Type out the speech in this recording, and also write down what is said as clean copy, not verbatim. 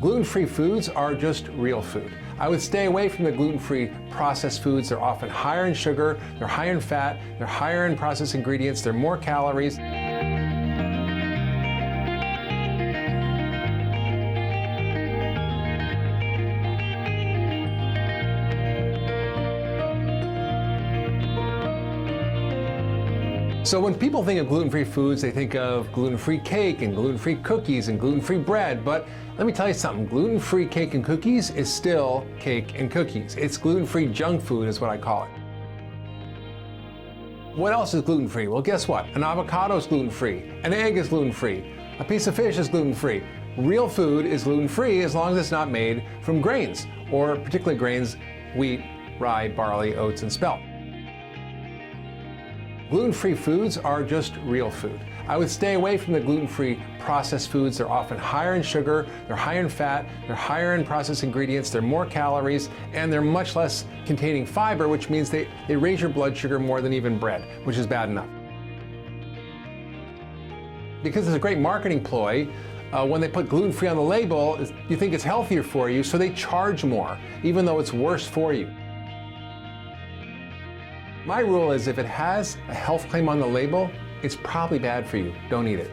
Gluten-free foods are just real food. I would stay away from the gluten-free processed foods. They're often higher in sugar, they're higher in fat, they're higher in processed ingredients, they're more calories. So when people think of gluten-free foods, they think of gluten-free cake and gluten-free cookies and gluten-free bread. But let me tell you something, gluten-free cake and cookies is still cake and cookies. It's gluten-free junk food is what I call it. What else is gluten-free? Well, guess what? An avocado is gluten-free. An egg is gluten-free. A piece of fish is gluten-free. Real food is gluten-free as long as it's not made from grains, or particularly grains, wheat, rye, barley, oats, and spelt. Gluten-free foods are just real food. I would stay away from the gluten-free processed foods. They're often higher in sugar, they're higher in fat, they're higher in processed ingredients, they're more calories, and they're much less containing fiber, which means they raise your blood sugar more than even bread, which is bad enough. Because it's a great marketing ploy, when they put gluten-free on the label, you think it's healthier for you, so they charge more, even though it's worse for you. My rule is if it has a health claim on the label, it's probably bad for you. Don't eat it.